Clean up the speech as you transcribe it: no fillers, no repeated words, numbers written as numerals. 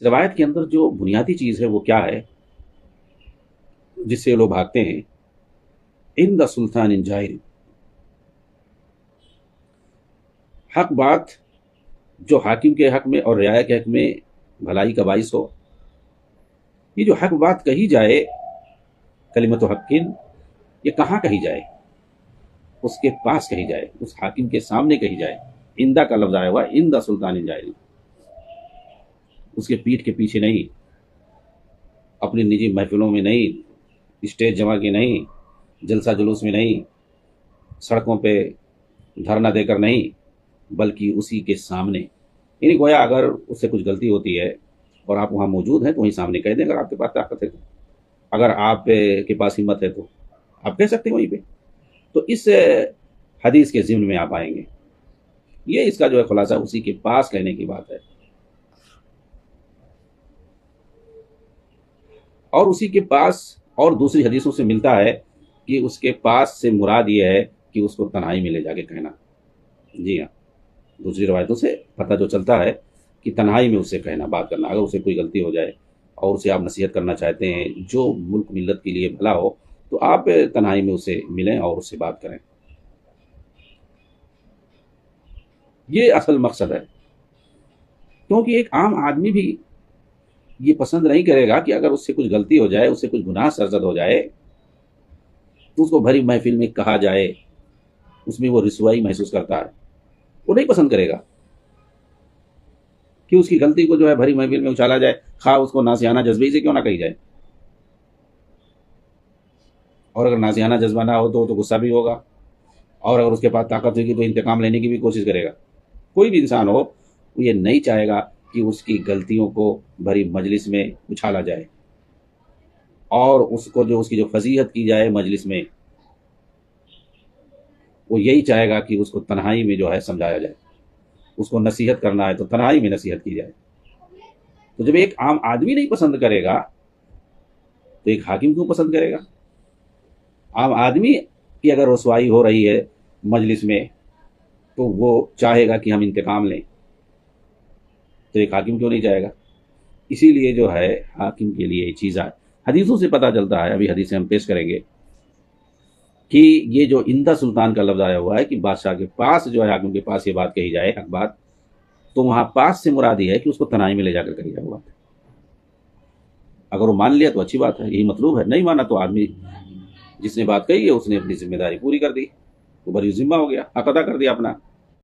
روایت کے اندر جو بنیادی چیز ہے وہ کیا ہے جس سے لوگ بھاگتے ہیں؟ عند سلطان جائر، حق بات جو حاکم کے حق میں اور رعایا کے حق میں بھلائی کا باعث ہو. یہ جو حق بات کہی جائے، کلمت حقین، یہ کہاں کہی جائے؟ اس کے پاس کہی جائے، اس حاکم کے سامنے کہی جائے. اندہ کا لفظ آیا ہوا اندہ سلطان جائر، اس کے پیٹھ کے پیچھے نہیں، اپنی نجی محفلوں میں نہیں، اسٹیج جمع کے نہیں، جلسہ جلوس میں نہیں، سڑکوں پہ دھرنا دے کر نہیں، بلکہ اسی کے سامنے. یعنی گویا اگر اس سے کچھ غلطی ہوتی ہے اور آپ وہاں موجود ہیں تو وہیں سامنے کہہ دیں. اگر آپ کے پاس طاقت ہے تو، اگر آپ کے پاس ہمت ہے تو آپ کہہ سکتے ہیں وہیں پہ. تو اس حدیث کے ضمن میں آپ آئیں گے. یہ اس کا جو ہے خلاصہ اسی کے پاس کہنے کی بات ہے. اور اسی کے پاس اور دوسری حدیثوں سے ملتا ہے کہ اس کے پاس سے مراد یہ ہے کہ اس کو تنہائی میں لے جا کے کہنا. جی ہاں، دوسری روایتوں سے پتہ جو چلتا ہے کہ تنہائی میں اسے کہنا، بات کرنا. اگر اسے کوئی غلطی ہو جائے اور اسے آپ نصیحت کرنا چاہتے ہیں جو ملک ملت کے لیے بھلا ہو، تو آپ تنہائی میں اسے ملیں اور اس سے بات کریں. یہ اصل مقصد ہے. کیونکہ ایک عام آدمی بھی یہ پسند نہیں کرے گا کہ اگر اس سے کچھ غلطی ہو جائے، اس سے کچھ گناہ سرزد ہو جائے، تو اس کو بھری محفل میں کہا جائے، اس میں وہ رسوائی محسوس کرتا ہے. وہ نہیں پسند کرے گا کہ اس کی غلطی کو جو ہے بھری محفل میں اچھالا جائے، خواہ اس کو ناسیانہ جذبے سے کیوں نہ کہی جائے. اور اگر ناسیانہ جذبہ نہ ہو تو غصہ بھی ہوگا، اور اگر اس کے پاس طاقت ہوگی تو انتقام لینے کی بھی کوشش کرے گا. کوئی بھی انسان ہو وہ یہ نہیں چاہے گا کہ اس کی غلطیوں کو بھری مجلس میں اچھالا جائے، اور اس کو جو اس کی جو فضیحت کی جائے مجلس میں، وہ یہی چاہے گا کہ اس کو تنہائی میں جو ہے سمجھایا جائے. اس کو نصیحت کرنا ہے تو تنہائی میں نصیحت کی جائے. تو جب ایک عام آدمی نہیں پسند کرے گا تو ایک حاکم کیوں پسند کرے گا؟ عام آدمی کی اگر رسوائی ہو رہی ہے مجلس میں تو وہ چاہے گا کہ ہم انتقام لیں، تو ایک حاکم کیوں نہیں چاہے گا؟ اسی لیے جو ہے حاکم کے لیے یہ چیز ہے. حدیثوں سے پتہ چلتا ہے، ابھی حدیثیں ہم پیش کریں گے، کہ یہ جو اندہ سلطان کا لفظ آیا ہوا ہے کہ بادشاہ کے پاس جو ہے، حاکم کے پاس یہ بات کہی جائے، حق بات، تو وہاں پاس سے مراد یہ ہے کہ اس کو تنہائی میں لے جا کر کہی جائے. بات اگر وہ مان لیا تو اچھی بات ہے، یہی مطلوب ہے. نہیں مانا تو آدمی جس نے بات کہی ہے اس نے اپنی ذمہ داری پوری کر دی، وہ بری ذمہ ہو گیا، حق ادا کر دیا اپنا.